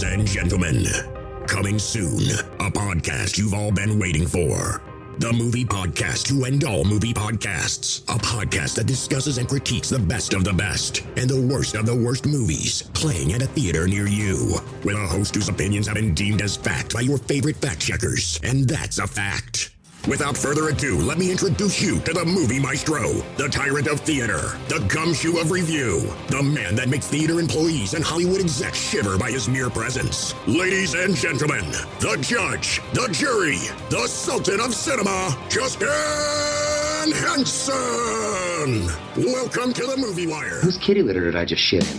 Ladies and gentlemen, coming soon, a podcast you've all been waiting for. The movie podcast to end all movie podcasts. A podcast that discusses and critiques the best of the best and the worst of the worst movies playing at a theater near you. With a host whose opinions have been deemed as fact by your favorite fact checkers. And that's a fact. Without further ado, let me introduce you to the movie maestro, the tyrant of theater, the gumshoe of review, the man that makes theater employees and Hollywood execs shiver by his mere presence. Ladies and gentlemen, the judge, the jury, the sultan of cinema, Justin Henson. Welcome to the Movie Wire. Whose kitty litter did I just shit in?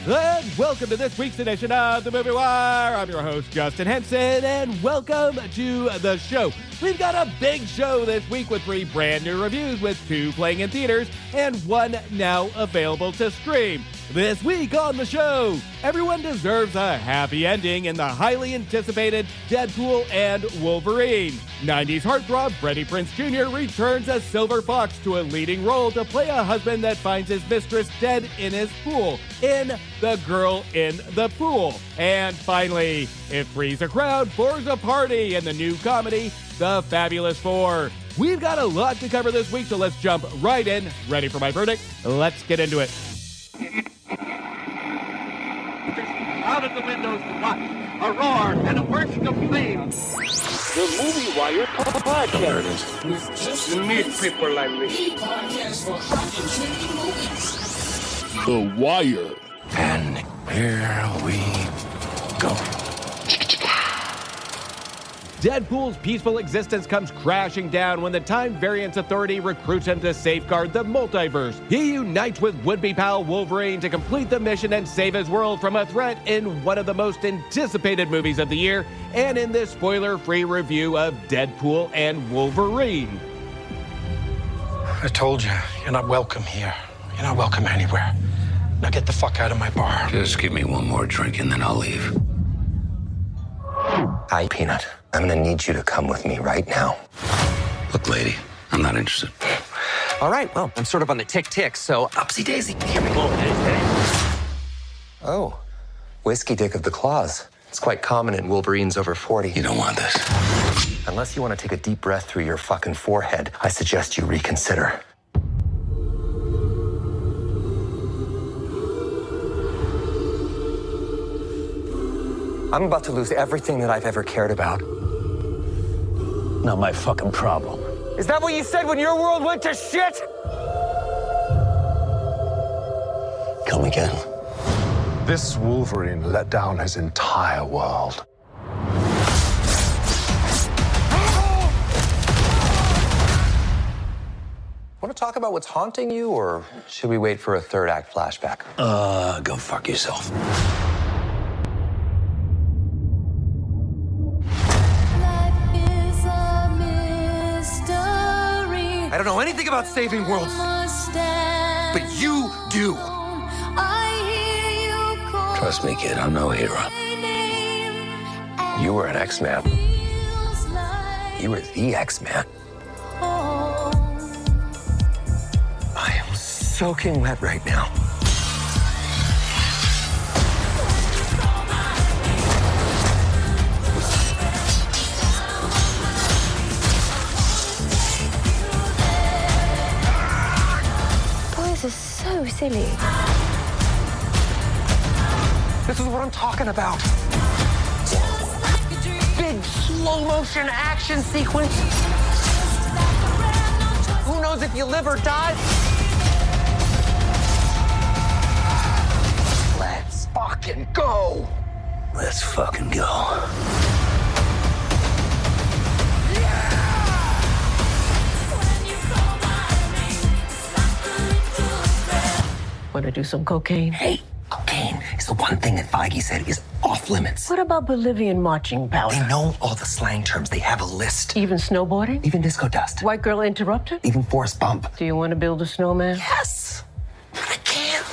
And welcome to this week's edition of the Movie Wire. I'm your host, Justin Henson, and welcome to the show. We've got a big show this week with 3 brand new reviews, with 2 playing in theaters and 1 now available to stream. This week on the show, everyone deserves a happy ending in the highly anticipated Deadpool and Wolverine. 90s heartthrob Freddie Prinze Jr. returns as Silver Fox to a leading role to play a husband that finds his mistress dead in his pool in The Girl in the Pool. And finally, it frees a crowd, pours a party in the new comedy, The Fabulous Four. We've got a lot to cover this week, so let's jump right in. Ready for my verdict? Let's get into it. Out of the windows to watch, a roar and a burst of flame. The Movie Wire podcast. We just need people like me. Podcast for hot and trending movies. The Wire. And here we go. Deadpool's peaceful existence comes crashing down when the Time Variance Authority recruits him to safeguard the multiverse. He unites with would-be pal Wolverine to complete the mission and save his world from a threat in one of the most anticipated movies of the year, and in this spoiler-free review of Deadpool and Wolverine. I told you, you're not welcome here. You're not welcome anywhere. Now get the fuck out of my bar. Just give me one more drink and then I'll leave. Hi, Peanut. I'm gonna need you to come with me right now. Look, lady, I'm not interested. All right, well, I'm sort of on the tick-tick, so upsy daisy. Here we go. Oh, whiskey dick of the claws. It's quite common in Wolverines over 40. You don't want this. Unless you want to take a deep breath through your fucking forehead, I suggest you reconsider. I'm about to lose everything that I've ever cared about. Not my fucking problem. Is that what you said when your world went to shit? Come again. This Wolverine let down his entire world. Want to talk about what's haunting you, or should we wait for a third act flashback? Go fuck yourself. I don't know anything about saving worlds, but you do. Trust me, kid, I'm no hero. You were an X-Man. You were the X-Man. I am soaking wet right now. Boys are so silly. This is what I'm talking about. Big slow motion action sequence. Who knows if you live or die? Let's fucking go. Let's fucking go. Want to do some cocaine? Hey, cocaine is the one thing that Feige said is off limits. What about Bolivian marching powder? They know all the slang terms. They have a list. Even snowboarding? Even disco dust. White girl interrupted? Even force bump. Do you want to build a snowman? Yes, but I can't.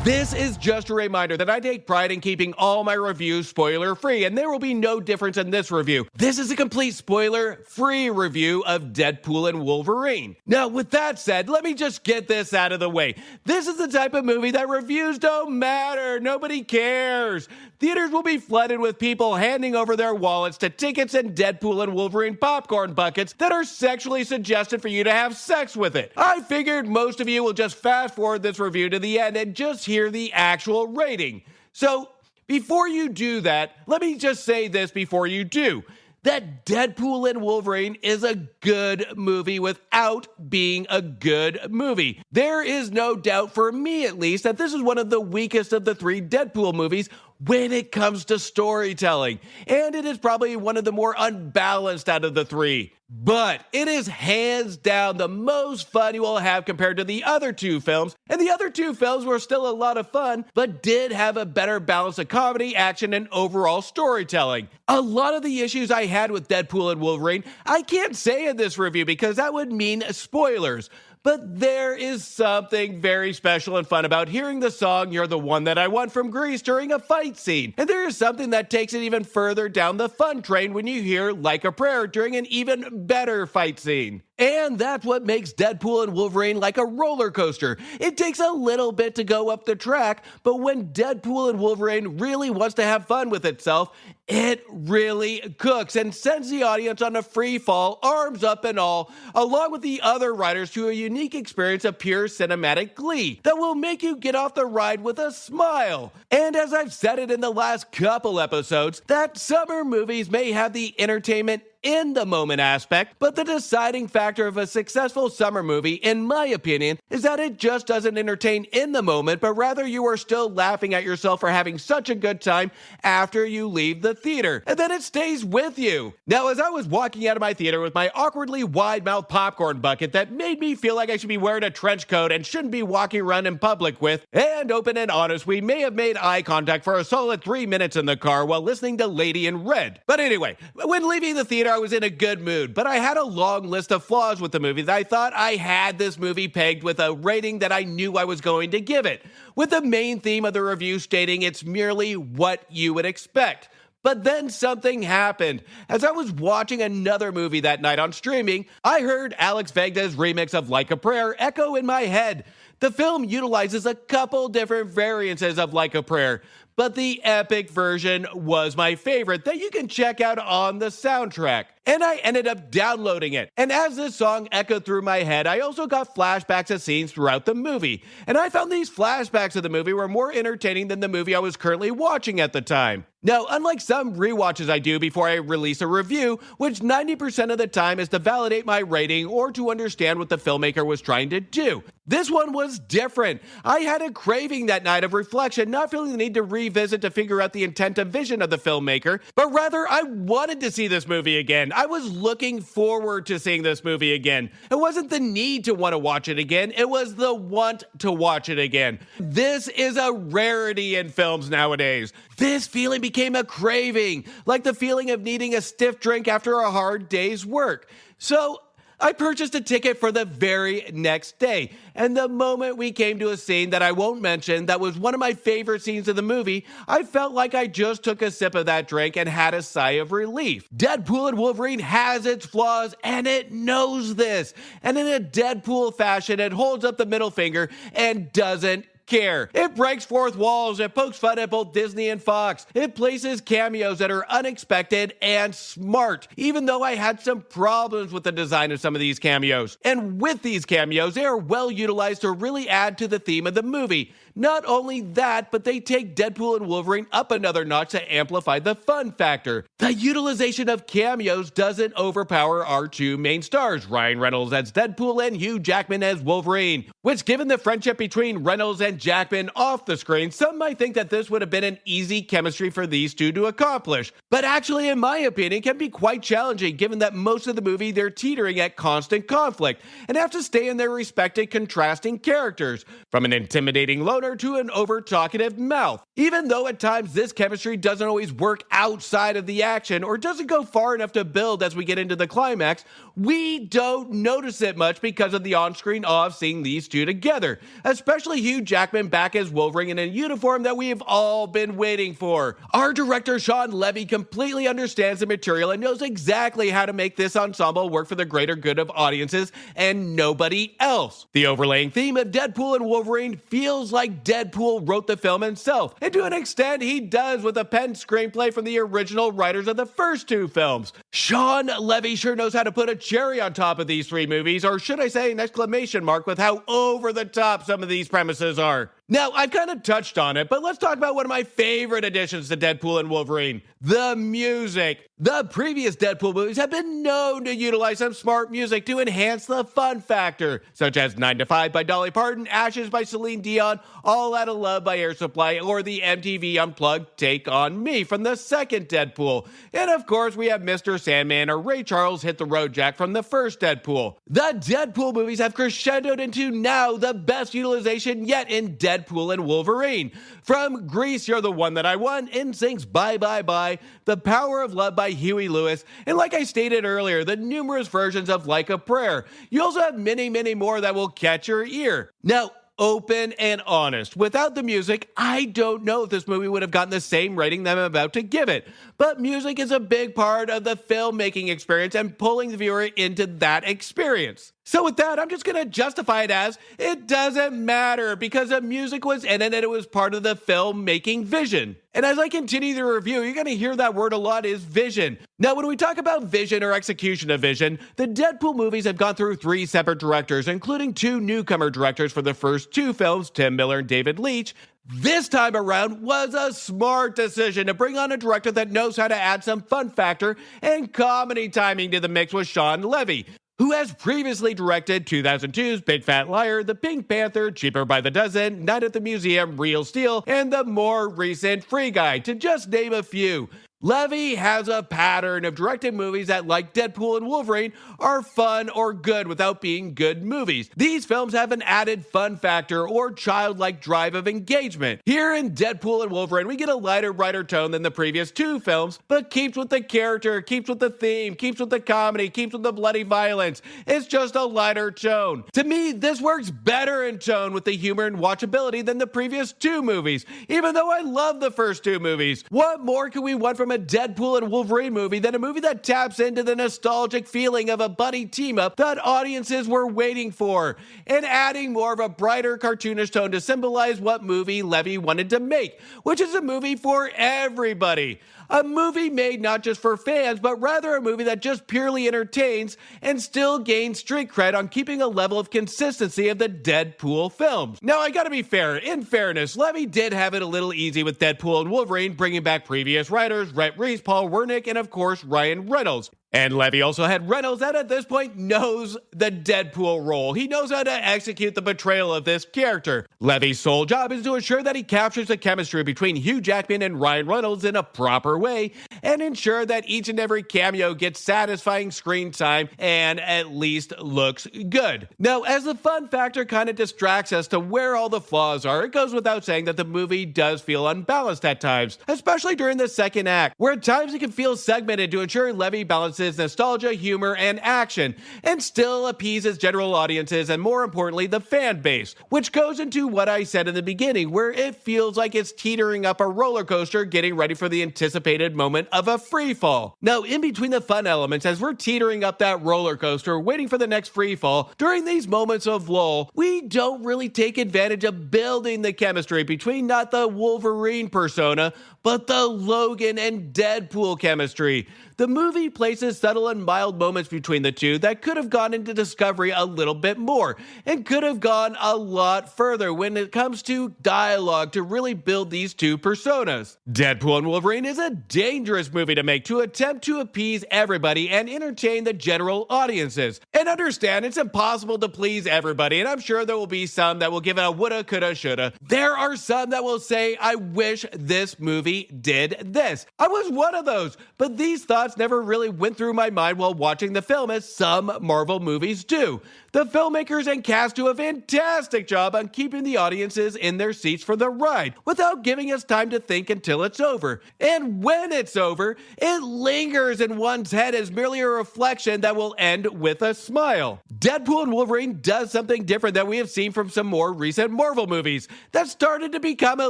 This is just a reminder that I take pride in keeping all my reviews spoiler-free, and there will be no difference in this review. This is a complete spoiler-free review of Deadpool and Wolverine. Now, with that said, let me just get this out of the way. This is the type of movie that reviews don't matter. Nobody cares. Theaters will be flooded with people handing over their wallets to tickets and Deadpool and Wolverine popcorn buckets that are sexually suggested for you to have sex with it. I figured most of you will just fast forward this review to the end and just hear the actual rating. So, before you do that, let me just say this before you do. That Deadpool and Wolverine is a good movie without being a good movie. There is no doubt, for me at least, that this is one of the weakest of the three Deadpool movies when it comes to storytelling. And it is probably one of the more unbalanced out of the three. But it is hands down the most fun you will have compared to the other two films. And the other two films were still a lot of fun, but did have a better balance of comedy, action, and overall storytelling. A lot of the issues I had with Deadpool and Wolverine, I can't say in this review because that would mean spoilers. But there is something very special and fun about hearing the song "You're the One That I Want" from Grease during a fight scene. And there is something that takes it even further down the fun train when you hear "Like a Prayer" during an even better fight scene. And that's what makes Deadpool and Wolverine like a roller coaster. It takes a little bit to go up the track, but when Deadpool and Wolverine really wants to have fun with itself, it really cooks and sends the audience on a free fall, arms up and all, along with the other riders, to a unique experience of pure cinematic glee that will make you get off the ride with a smile. And as I've said it in the last couple episodes, that summer movies may have the entertainment in the moment aspect, but the deciding factor of a successful summer movie, in my opinion, is that it just doesn't entertain in the moment, but rather you are still laughing at yourself for having such a good time after you leave the theater, and then it stays with you. Now, as I was walking out of my theater with my awkwardly wide-mouthed popcorn bucket that made me feel like I should be wearing a trench coat and shouldn't be walking around in public with, and open and honest, we may have made eye contact for a solid 3 minutes in the car while listening to Lady in Red. But anyway, when leaving the theater, I was in a good mood, but I had a long list of flaws with the movie that I thought I had this movie pegged with a rating that I knew I was going to give it, with the main theme of the review stating it's merely what you would expect. But then something happened. As I was watching another movie that night on streaming, I heard Alex Vegda's remix of Like a Prayer echo in my head. The film utilizes a couple different variances of Like a Prayer, but the epic version was my favorite that you can check out on the soundtrack. And I ended up downloading it. And as this song echoed through my head, I also got flashbacks of scenes throughout the movie. And I found these flashbacks of the movie were more entertaining than the movie I was currently watching at the time. Now, unlike some rewatches I do before I release a review, which 90% of the time is to validate my rating or to understand what the filmmaker was trying to do, this one was different. I had a craving that night of reflection, not feeling the need to revisit to figure out the intent and vision of the filmmaker, but rather I wanted to see this movie again. I was looking forward to seeing this movie again. It wasn't the need to want to watch it again, it was the want to watch it again. This is a rarity in films nowadays. This feeling became a craving, like the feeling of needing a stiff drink after a hard day's work. So I purchased a ticket for the very next day, and the moment we came to a scene that I won't mention that was one of my favorite scenes of the movie, I felt like I just took a sip of that drink and had a sigh of relief. Deadpool and Wolverine has its flaws, and it knows this. And in a Deadpool fashion, it holds up the middle finger and doesn't care. It breaks fourth walls, it pokes fun at both Disney and Fox. It places cameos that are unexpected and smart, even though I had some problems with the design of some of these cameos. And with these cameos, they are well utilized to really add to the theme of the movie. Not only that, but they take Deadpool and Wolverine up another notch to amplify the fun factor. The utilization of cameos doesn't overpower our two main stars, Ryan Reynolds as Deadpool and Hugh Jackman as Wolverine, which, given the friendship between Reynolds and Jackman off the screen, some might think that this would have been an easy chemistry for these two to accomplish. But actually, in my opinion, can be quite challenging given that most of the movie they're teetering at constant conflict and have to stay in their respective contrasting characters, from an intimidating loner to an over-talkative mouth. Even though at times this chemistry doesn't always work outside of the action or doesn't go far enough to build as we get into the climax, we don't notice it much because of the on-screen awe of seeing these two together, especially Hugh Jackman Jackman back as Wolverine in a uniform that we have all been waiting for. Our director Sean Levy completely understands the material and knows exactly how to make this ensemble work for the greater good of audiences and nobody else. The overlaying theme of Deadpool and Wolverine feels like Deadpool wrote the film himself, and to an extent he does with a penned screenplay from the original writers of the first two films. Sean Levy sure knows how to put a cherry on top of these three movies, or should I say an exclamation mark, with how over the top some of these premises are. Now, I've kind of touched on it, but let's talk about one of my favorite additions to Deadpool and Wolverine, the music. The previous Deadpool movies have been known to utilize some smart music to enhance the fun factor, such as 9 to 5 by Dolly Parton, Ashes by Celine Dion, All Outta Love by Air Supply, or the MTV Unplugged Take On Me from the second Deadpool. And of course, we have Mr. Sandman or Ray Charles Hit the Road Jack from the first Deadpool. The Deadpool movies have crescendoed into now the best utilization yet in Deadpool and Wolverine. From Grease, You're the One That I Want, NSYNC's Bye Bye Bye, The Power of Love by Huey Lewis, and like I stated earlier, the numerous versions of Like a Prayer. You also have many, many more that will catch your ear. Now, open and honest, without the music, I don't know if this movie would have gotten the same rating that I'm about to give it. But music is a big part of the filmmaking experience and pulling the viewer into that experience. So with that, I'm just going to justify it as it doesn't matter because the music was in it and it was part of the filmmaking vision. And as I continue the review, you're going to hear that word a lot, is vision. Now, when we talk about vision or execution of vision, the Deadpool movies have gone through 3 separate directors, including 2 newcomer directors for the first 2 films, Tim Miller and David Leitch. This time around was a smart decision to bring on a director that knows how to add some fun factor and comedy timing to the mix with Sean Levy, who has previously directed 2002's Big Fat Liar, The Pink Panther, Cheaper by the Dozen, Night at the Museum, Real Steel, and the more recent Free Guy, to just name a few. Levy has a pattern of directing movies that, like Deadpool and Wolverine, are fun or good without being good movies. These films have an added fun factor or childlike drive of engagement. Here in Deadpool and Wolverine, we get a lighter, brighter tone than the previous 2 films, but keeps with the character, keeps with the theme, keeps with the comedy, keeps with the bloody violence. It's just a lighter tone. To me, this works better in tone with the humor and watchability than the previous 2 movies, even though I love the first 2 movies. What more can we want from a Deadpool and Wolverine movie than a movie that taps into the nostalgic feeling of a buddy team-up that audiences were waiting for, and adding more of a brighter, cartoonish tone to symbolize what movie Levy wanted to make, which is a movie for everybody. A movie made not just for fans, but rather a movie that just purely entertains and still gains street cred on keeping a level of consistency of the Deadpool films. Now, I gotta be fair. In fairness, Levy did have it a little easy with Deadpool and Wolverine, bringing back previous writers, Rhett Reese, Paul Wernick, and of course, Ryan Reynolds. And Levy also had Reynolds that at this point knows the Deadpool role. He knows how to execute the portrayal of this character. Levy's sole job is to ensure that he captures the chemistry between Hugh Jackman and Ryan Reynolds in a proper way, and ensure that each and every cameo gets satisfying screen time and at least looks good. Now, as the fun factor kind of distracts us to where all the flaws are, it goes without saying that the movie does feel unbalanced at times, especially during the second act, where at times it can feel segmented to ensure Levy balances nostalgia, humor, and action, and still appeases general audiences and, more importantly, the fan base, which goes into what I said in the beginning, where it feels like it's teetering up a roller coaster getting ready for the anticipated moment of a free fall. Now, in between the fun elements, as we're teetering up that roller coaster, waiting for the next free fall, during these moments of lull, we don't really take advantage of building the chemistry between not the Wolverine persona, but the Logan and Deadpool chemistry. The movie places subtle and mild moments between the two that could have gone into discovery a little bit more, and could have gone a lot further when it comes to dialogue to really build these 2 personas. Deadpool and Wolverine is a dangerous movie to make to attempt to appease everybody and entertain the general audiences. And understand, it's impossible to please everybody, and I'm sure there will be some that will give it a woulda, coulda, shoulda. There are some that will say, I wish this movie did this. I was one of those, but these thoughts never really went through my mind while watching the film, as some Marvel movies do. The filmmakers and cast do a fantastic job on keeping the audiences in their seats for the ride without giving us time to think until it's over. And when it's over, it lingers in one's head as merely a reflection that will end with a smile. Deadpool and Wolverine does something different that we have seen from some more recent Marvel movies that started to become a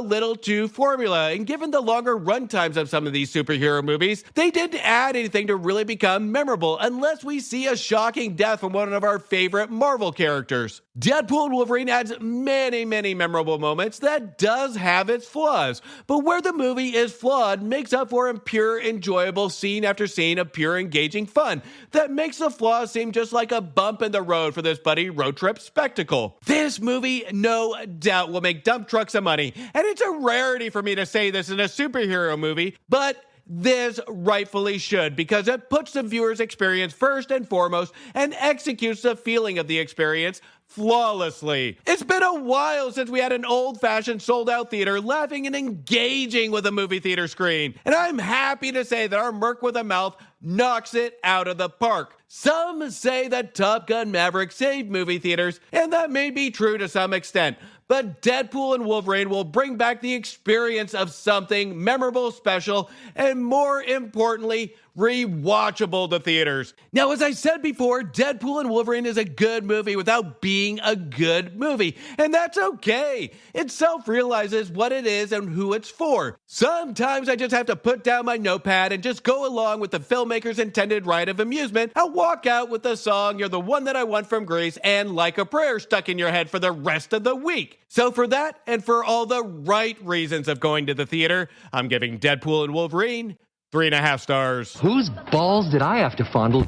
little too formula, and given the longer runtimes of some of these superhero movies, they didn't add anything to really become memorable unless we see a shocking death from one of our favorite Marvel characters. Deadpool and Wolverine adds many memorable moments that does have its flaws, but where the movie is flawed makes up for in pure enjoyable scene after scene of pure engaging fun that makes the flaws seem just like a bump in the road for this buddy road trip spectacle. This movie no doubt will make dump trucks some money, and it's a rarity for me to say this in a superhero movie, but this rightfully should, because it puts the viewer's experience first and foremost and executes the feeling of the experience flawlessly. It's been a while since we had an old-fashioned sold-out theater laughing and engaging with a movie theater screen, and I'm happy to say that our Merc with a Mouth knocks it out of the park. Some say that Top Gun Maverick saved movie theaters, and that may be true to some extent, but Deadpool and Wolverine will bring back the experience of something memorable, special, and more importantly, rewatchable to theaters. Now, as I said before, Deadpool and Wolverine is a good movie without being a good movie, and that's okay. It self-realizes what it is and who it's for. Sometimes I just have to put down my notepad and just go along with the filmmaker's intended ride of amusement. I'll walk out with the song "You're the One That I Want" from Grease and "Like a Prayer" stuck in your head for the rest of the week. So for that, and for all the right reasons of going to the theater, I'm giving Deadpool and Wolverine 3.5 stars. Whose balls did I have to fondle?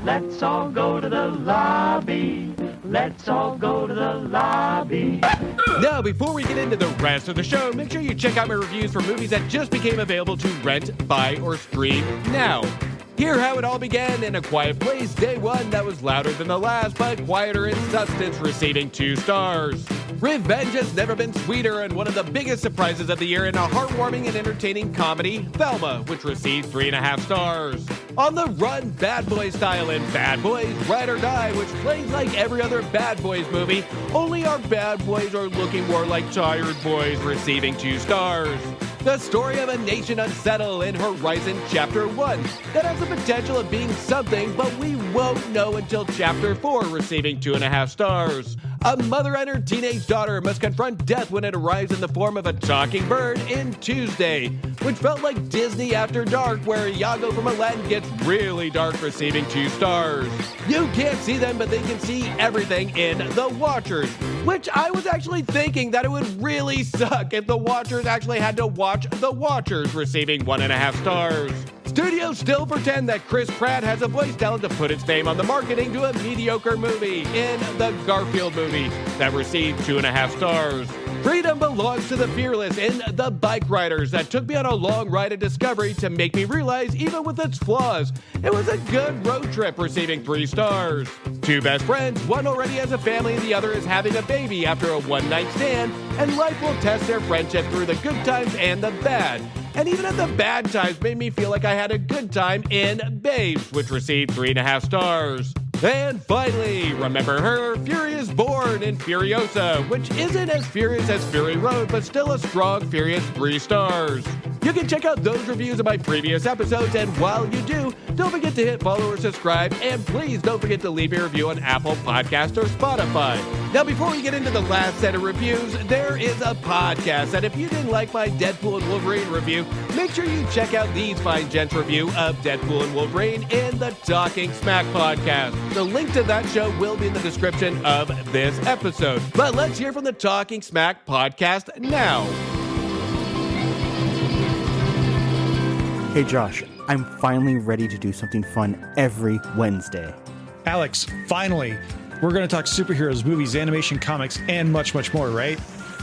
Let's all go to the lobby. Let's all go to the lobby. Now, before we get into the rest of the show, make sure you check out my reviews for movies that just became available to rent, buy, or stream now. Hear how it all began in A Quiet Place, day one that was louder than the last, but quieter in substance, receiving 2 stars. Revenge has never been sweeter, and one of the biggest surprises of the year in a heartwarming and entertaining comedy, Thelma, which received 3.5 stars. On the Run, Bad Boys style in Bad Boys, Ride or Die, which plays like every other Bad Boys movie, only our bad boys are looking more like tired boys, receiving 2 stars. The story of a nation unsettled in Horizon Chapter 1 that has the potential of being something, but we won't know until Chapter 4, receiving 2.5 stars. A mother and her teenage daughter must confront death when it arrives in the form of a talking bird in Tuesday, which felt like Disney After Dark, where Iago from Aladdin gets really dark, receiving 2 stars. You can't see them, but they can see everything in The Watchers, which I was actually thinking that it would really suck if The Watchers actually had to watch The Watchers, receiving 1.5 stars. Studios still pretend that Chris Pratt has a voice talent to put its fame on the marketing to a mediocre movie in the Garfield movie that received 2.5 stars. Freedom belongs to the fearless in The Bike Riders that took me on a long ride of discovery to make me realize, even with its flaws, it was a good road trip, receiving 3 stars. 2 best friends, one already has a family and the other is having a baby after a one-night stand, and life will test their friendship through the good times and the bad. And even at the bad times made me feel like I had a good time in Babes, which received 3.5 stars. And finally, Remember Her, Fury is Born in Furiosa, which isn't as furious as Fury Road, but still a strong, furious 3 stars. You can check out those reviews of my previous episodes, and while you do, don't forget to hit follow or subscribe, and please don't forget to leave a review on Apple Podcasts or Spotify. Now, before we get into the last set of reviews, there is a podcast that if you didn't like my Deadpool and Wolverine review, make sure you check out these fine gents' review of Deadpool and Wolverine in the Talking Smac podcast. The link to that show will be in the description of this episode. But let's hear from the Talking Smac podcast now. Hey Josh, I'm finally ready to do something fun every Wednesday. Alex, finally! We're going to talk superheroes, movies, animation, comics, and much, much more, right?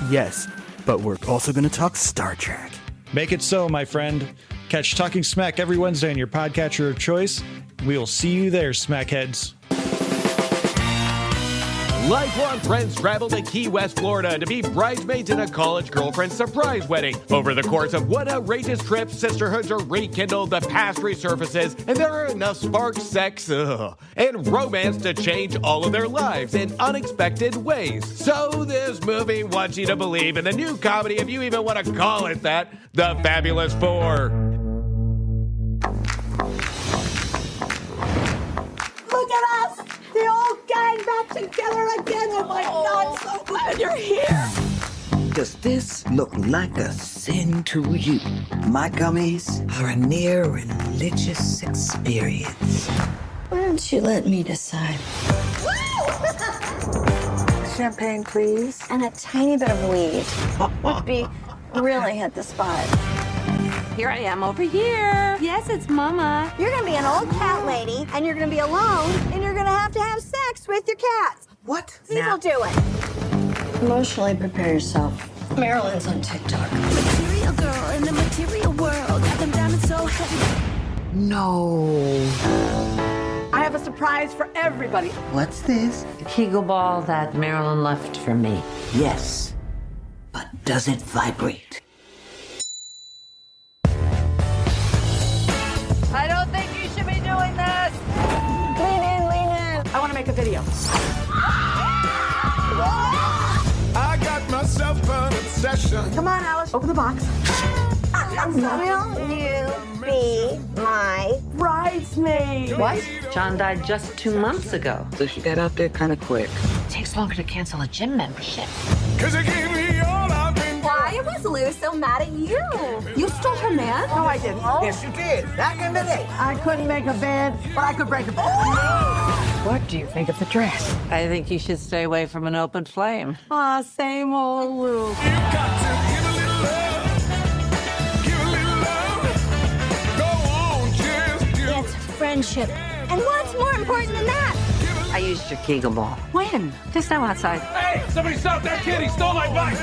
Yes, but we're also going to talk Star Trek. Make it so, my friend. Catch Talking Smac every Wednesday on your podcatcher of choice. We will see you there, Smackheads. Lifelong friends travel to Key West, Florida to be bridesmaids in a college girlfriend's surprise wedding. Over the course of one outrageous trip, sisterhoods are rekindled, the past resurfaces, and there are enough sparks, sex, and romance to change all of their lives in unexpected ways. So this movie wants you to believe in the new comedy, if you even want to call it that, The Fabulous Four. Look at us! The old gang back together again! Oh my God, so glad you're here! Does this look like a sin to you? My gummies are a near religious experience. Why don't you let me decide? Champagne, please. And a tiny bit of weed would be really hit the spot. Here I am over here. Yes, it's Mama. You're gonna be an old cat lady, and you're gonna be alone, and you're gonna have sex with your cats. What? People do it. Emotionally prepare yourself. Marilyn's on TikTok. Material girl in the material world. Got them diamonds so heavy. No. I have a surprise for everybody. What's this? The Kegel ball that Marilyn left for me. Yes. But does it vibrate? I don't think you should be doing this. Lean in, lean in. I want to make a video. I got myself an obsession. Come on, Alice, open the box. Will you be my Bridesmaid. What? John died just 2 months ago. So she got out there kind of quick. It takes longer to cancel a gym membership. Cause it gave me all I've been. Why was Lou so mad at you? You stole her man? No, I didn't. Yes, you did. Back in the day. I couldn't make a bed, but I could break a bed. What do you think of the dress? I think you should stay away from an open flame. Aw, same old Lou. You got to give a little love. Give a little love. Go on, just give. It's friendship. And what's more important than that? I used your Kegel ball. When? Just now outside. Hey, somebody stop that kid. He stole my bike.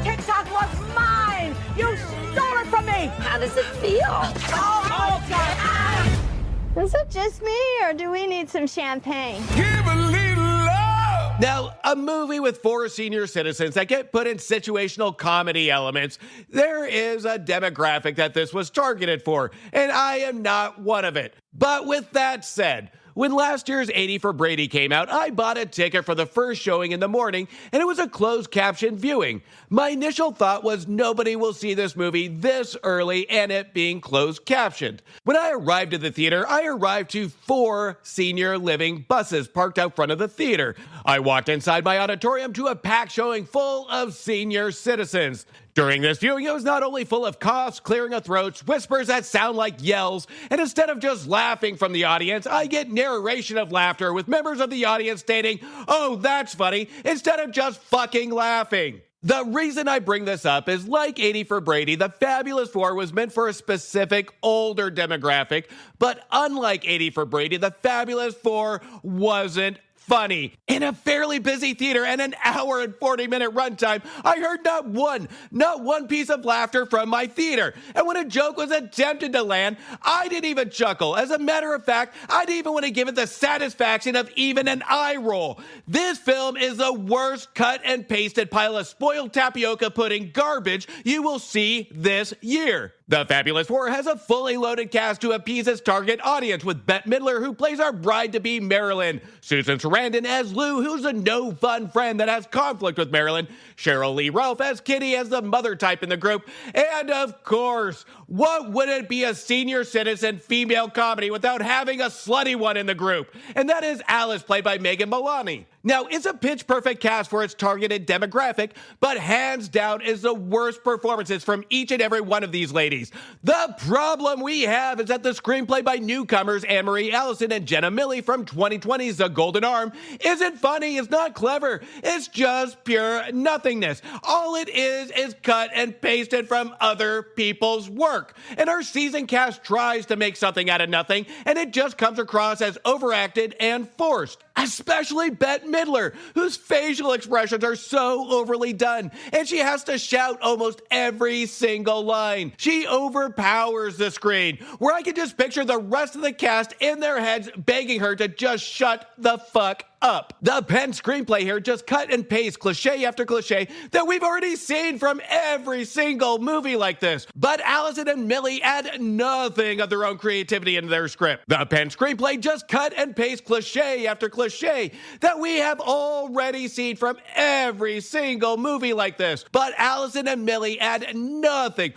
TikTok was mine! You stole it from me! How does it feel? Oh, God! Is it just me, or do we need some champagne? Give a little love. Now, a movie with 4 senior citizens that get put in situational comedy elements, there is a demographic that this was targeted for, and I am not one of it. But with that said, when last year's 80 for Brady came out, I bought a ticket for the first showing in the morning, and it was a closed caption viewing. My initial thought was nobody will see this movie this early and it being closed captioned. When I arrived at the theater, I arrived to 4 senior living buses parked out front of the theater. I walked inside my auditorium to a packed showing full of senior citizens. During this viewing, it was not only full of coughs, clearing of throats, whispers that sound like yells, and instead of just laughing from the audience, I get narration of laughter with members of the audience stating, "Oh, that's funny," instead of just fucking laughing. The reason I bring this up is like 80 for Brady, The Fabulous Four was meant for a specific older demographic, but unlike 80 for Brady, The Fabulous Four wasn't funny. In a fairly busy theater and an hour and 40-minute runtime, I heard not one piece of laughter from my theater. And when a joke was attempted to land, I didn't even chuckle. As a matter of fact, I didn't even want to give it the satisfaction of even an eye roll. This film is the worst cut and pasted pile of spoiled tapioca pudding garbage you will see this year. The Fabulous Four has a fully loaded cast to appease its target audience, with Bette Midler, who plays our bride-to-be Marilyn, Susan Sarandon as Lou, who's a no-fun friend that has conflict with Marilyn, Cheryl Lee Ralph as Kitty as the mother type in the group, and of course, what would it be a senior citizen female comedy without having a slutty one in the group? And that is Alice, played by Megan Mullally. Now, it's a pitch-perfect cast for its targeted demographic, but hands down is the worst performances from each and every one of these ladies. The problem we have is that the screenplay by newcomers Anne-Marie Allison and Jenna Milley from 2020's The Golden Arm isn't funny, it's not clever, it's just pure nothingness. All it is cut and pasted from other people's work. And our season cast tries to make something out of nothing, and it just comes across as overacted and forced. especially Bette Midler, whose facial expressions are so overly done, and she has to shout almost every single line. She overpowers the screen, where I can just picture the rest of the cast in their heads begging her to just shut the fuck up. The pen screenplay here just cut and paste cliche after cliche that we've already seen from every single movie like this. But Allison and Millie add nothing of their own creativity into their script. The pen screenplay just cut and paste cliche after cliche that we have already seen from every single movie like this. But Allison and Millie add nothing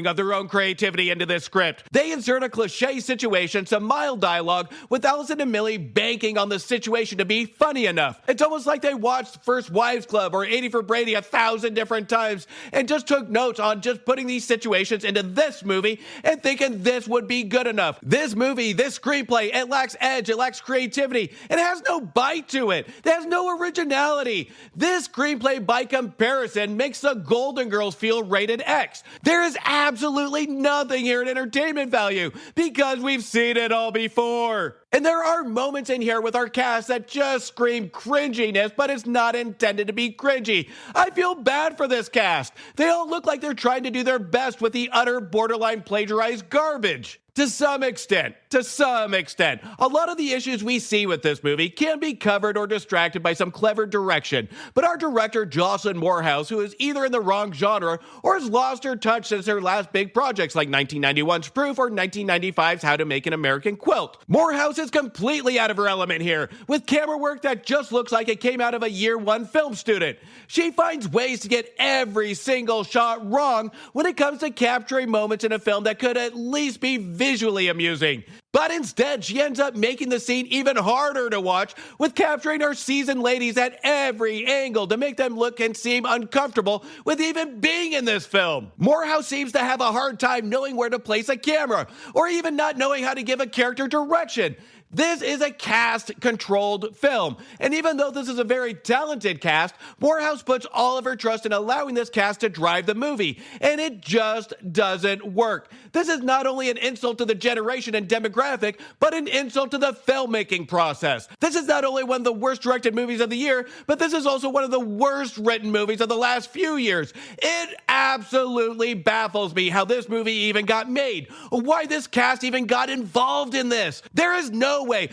of their own creativity into this script. They insert a cliche situation, some mild dialogue, with Allison and Millie banking on the situation to be funny enough. It's almost like they watched First Wives Club or 80 for Brady 1,000 different times and just took notes on just putting these situations into this movie and thinking this would be good enough. This movie, this screenplay, it lacks edge, it lacks creativity, and it has no bite to it. It has no originality. This screenplay, by comparison, makes the Golden Girls feel rated X. There is absolutely nothing here in entertainment value because we've seen it all before. And there are moments in here with our cast that just scream cringiness, but it's not intended to be cringy. I feel bad for this cast. They all look like they're trying to do their best with the utter borderline plagiarized garbage. To some extent, a lot of the issues we see with this movie can be covered or distracted by some clever direction, but our director Jocelyn Moorhouse, who is either in the wrong genre or has lost her touch since her last big projects like 1991's Proof or 1995's How to Make an American Quilt. Moorhouse is completely out of her element here, with camera work that just looks like it came out of a year one film student. She finds ways to get every single shot wrong when it comes to capturing moments in a film that could at least be visually amusing. But instead, she ends up making the scene even harder to watch with capturing her seasoned ladies at every angle to make them look and seem uncomfortable with even being in this film. Moorhouse seems to have a hard time knowing where to place a camera, or even not knowing how to give a character direction. This is a cast-controlled film, and even though this is a very talented cast, Moorhouse puts all of her trust in allowing this cast to drive the movie, and it just doesn't work. This is not only an insult to the generation and demographic, but an insult to the filmmaking process. This is not only one of the worst directed movies of the year, but this is also one of the worst written movies of the last few years. It absolutely baffles me how this movie even got made, why this cast even got involved in this. There is no way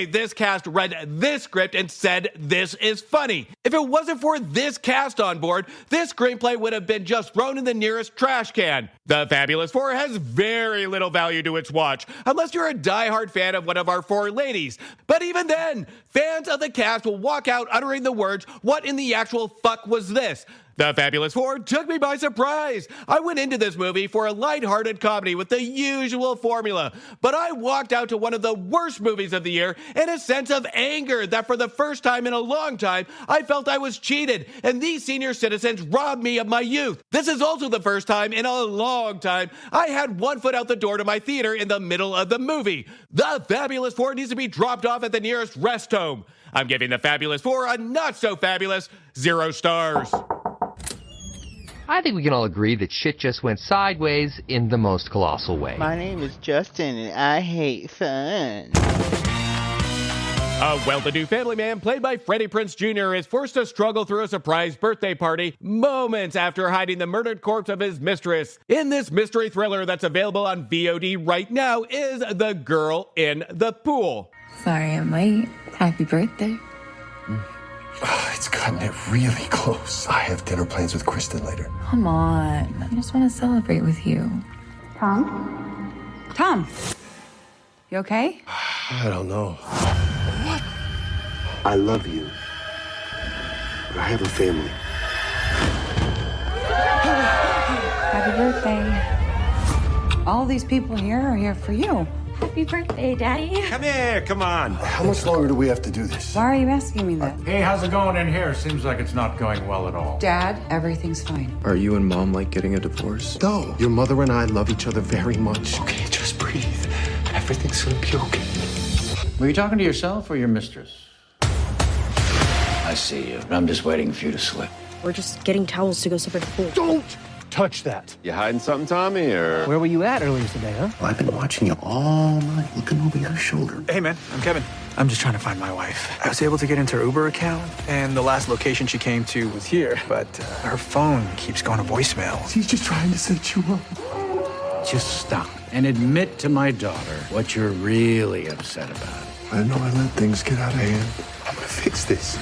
this cast read this script and said this is funny. If it wasn't for this cast on board, this screenplay would have been just thrown in the nearest trash can. The Fabulous Four has very little value to its watch, unless you're a diehard fan of one of our four ladies. But even then, fans of the cast will walk out uttering the words, "What in the actual fuck was this?" The Fabulous Four took me by surprise. I went into this movie for a lighthearted comedy with the usual formula, but I walked out to one of the worst movies of the year in a sense of anger that for the first time in a long time, I felt I was cheated, and these senior citizens robbed me of my youth. This is also the first time in a long time I had one foot out the door to my theater in the middle of the movie. The Fabulous Four needs to be dropped off at the nearest rest home. I'm giving the Fabulous Four a not so fabulous 0 stars. I think we can all agree that shit just went sideways in the most colossal way. My name is Justin, and I hate fun. A well-to-do family man played by Freddie Prinze Jr. is forced to struggle through a surprise birthday party moments after hiding the murdered corpse of his mistress. In this mystery thriller that's available on VOD right now is The Girl in the Pool. Sorry I'm late. Happy birthday. It's gotten it really close. I have dinner plans with Kristen later. Come on. I just want to celebrate with you. Tom? Tom! You okay? I don't know. What? I love you. But I have a family. Happy birthday. All these people here are here for you. Happy birthday, Daddy. Come here, come on. How much longer do we have to do this? Why are you asking me that? Hey, how's it going in here? Seems like it's not going well at all. Dad, everything's fine. Are you and Mom like getting a divorce? No. Your mother and I love each other very much. Okay, just breathe. Everything's gonna be okay. Were you talking to yourself or your mistress? I see you. I'm just waiting for you to slip. We're just getting towels to go separate the pool. Don't touch that. You hiding something, Tommy, or? Where were you at earlier today, huh? Well, I've been watching you all night, looking over your shoulder. Hey, man, I'm Kevin. I'm just trying to find my wife. I was able to get into her Uber account, and the last location she came to was here, but her phone keeps going to voicemail. She's just trying to set you up. Just stop and admit to my daughter what you're really upset about. I know I let things get out of hand. I'm gonna fix this.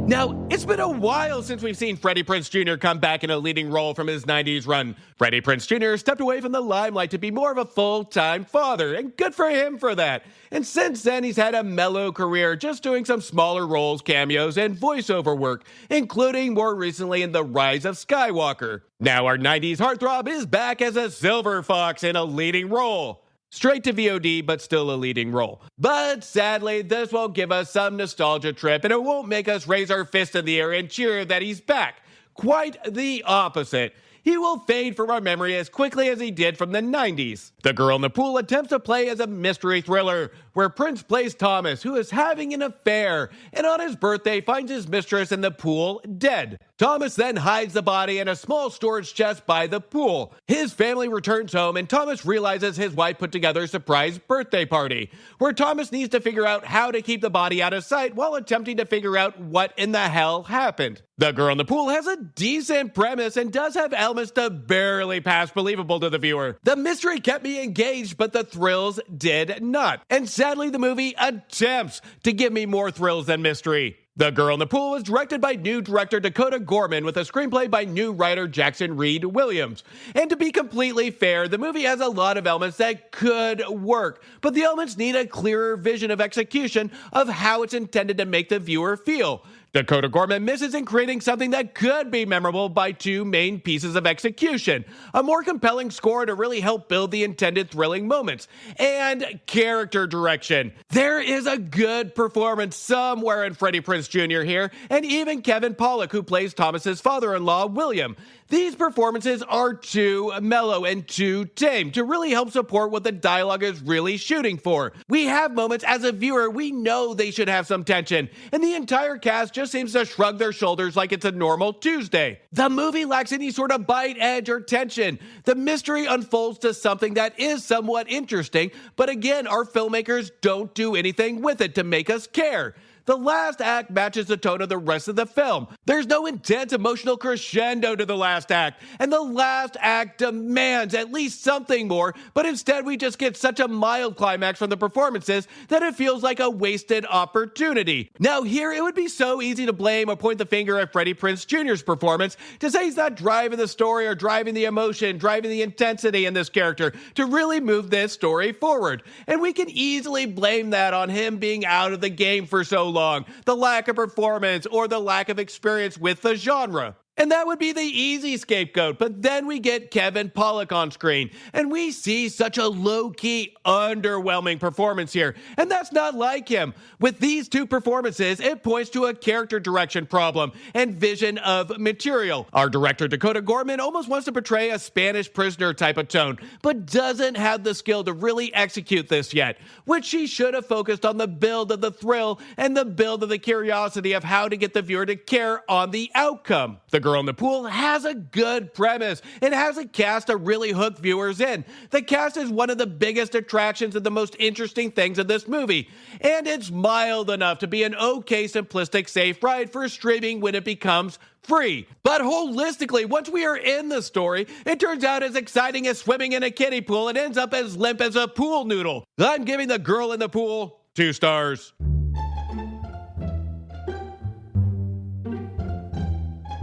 Now, it's been a while since we've seen Freddie Prinze Jr. come back in a leading role from his 90s run. Freddie Prinze Jr. stepped away from the limelight to be more of a full-time father, and good for him for that. And since then, he's had a mellow career, just doing some smaller roles, cameos, and voiceover work, including more recently in The Rise of Skywalker. Now our 90s heartthrob is back as a silver fox in a leading role. Straight to VOD, but still a leading role. But sadly, this won't give us some nostalgia trip, and it won't make us raise our fist in the air and cheer that he's back. Quite the opposite. He will fade from our memory as quickly as he did from the 90s. The Girl in the Pool attempts to play as a mystery thriller, where Prinze plays Thomas, who is having an affair, and on his birthday finds his mistress in the pool dead. Thomas then hides the body in a small storage chest by the pool. His family returns home, and Thomas realizes his wife put together a surprise birthday party, where Thomas needs to figure out how to keep the body out of sight while attempting to figure out what in the hell happened. The Girl in the Pool has a decent premise and does have elements that barely pass believable to the viewer. The mystery kept me engaged, but the thrills did not. And sadly, the movie attempts to give me more thrills than mystery. The Girl in the Pool was directed by new director Dakota Gorman with a screenplay by new writer Jackson Reed Williams. And to be completely fair, the movie has a lot of elements that could work, but the elements need a clearer vision of execution of how it's intended to make the viewer feel. Dakota Gorman misses in creating something that could be memorable by two main pieces of execution: a more compelling score to really help build the intended thrilling moments, and character direction. There is a good performance somewhere in Freddie Prinze Jr. here, and even Kevin Pollak, who plays Thomas's father-in-law, William. These performances are too mellow and too tame to really help support what the dialogue is really shooting for. We have moments as a viewer we know they should have some tension, and the entire cast just seems to shrug their shoulders like it's a normal Tuesday. The movie lacks any sort of bite, edge, or tension. The mystery unfolds to something that is somewhat interesting, but again, our filmmakers don't do anything with it to make us care. The last act matches the tone of the rest of the film. There's no intense emotional crescendo to the last act, and the last act demands at least something more, but instead we just get such a mild climax from the performances that it feels like a wasted opportunity. Now here, it would be so easy to blame or point the finger at Freddie Prinze Jr.'s performance, to say he's not driving the story or driving the emotion, driving the intensity in this character to really move this story forward. And we can easily blame that on him being out of the game for so long, the lack of performance, or the lack of experience with the genre. And that would be the easy scapegoat, but then we get Kevin Pollak on screen, and we see such a low-key, underwhelming performance here, and that's not like him. With these two performances, it points to a character direction problem and vision of material. Our director Dakota Gorman almost wants to portray a Spanish prisoner type of tone, but doesn't have the skill to really execute this yet, which she should have focused on the build of the thrill and the build of the curiosity of how to get the viewer to care on the outcome. The Girl in the Pool has a good premise. It has a cast to really hook viewers in. The cast is one of the biggest attractions and the most interesting things in this movie. And it's mild enough to be an okay, simplistic, safe ride for streaming when it becomes free. But holistically, once we are in the story, it turns out as exciting as swimming in a kiddie pool and ends up as limp as a pool noodle. I'm giving The Girl in the Pool 2 stars.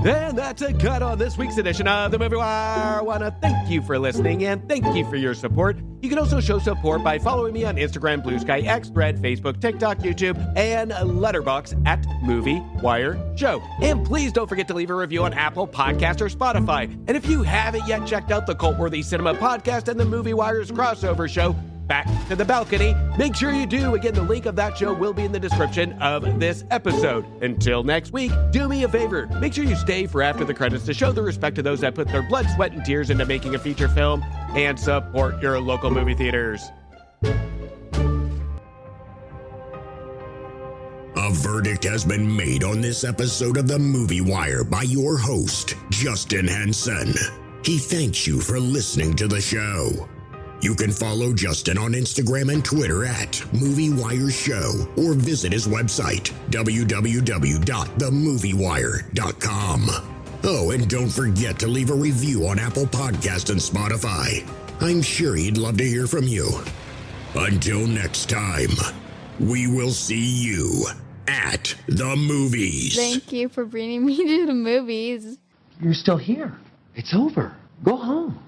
And that's a cut on this week's edition of The Movie Wire. I want to thank you for listening and thank you for your support. You can also show support by following me on Instagram, Blue Sky, X, Thread, Facebook, TikTok, YouTube, and Letterboxd at Movie Wire Show. And please don't forget to leave a review on Apple Podcasts or Spotify. And if you haven't yet checked out the Cult-Worthy Cinema Podcast and the Movie Wire's crossover show, back to the balcony. Make sure you do. Again, the link of that show will be in the description of this episode. Until next week, do me a favor. Make sure you stay for after the credits to show the respect to those that put their blood, sweat, and tears into making a feature film and support your local movie theaters. A verdict has been made on this episode of The Movie Wire by your host, Justin Henson. He thanks you for listening to the show. You can follow Justin on Instagram and Twitter at MovieWireShow or visit his website, www.themoviewire.com. Oh, and don't forget to leave a review on Apple Podcasts and Spotify. I'm sure he'd love to hear from you. Until next time, we will see you at the movies. Thank you for bringing me to the movies. You're still here. It's over. Go home.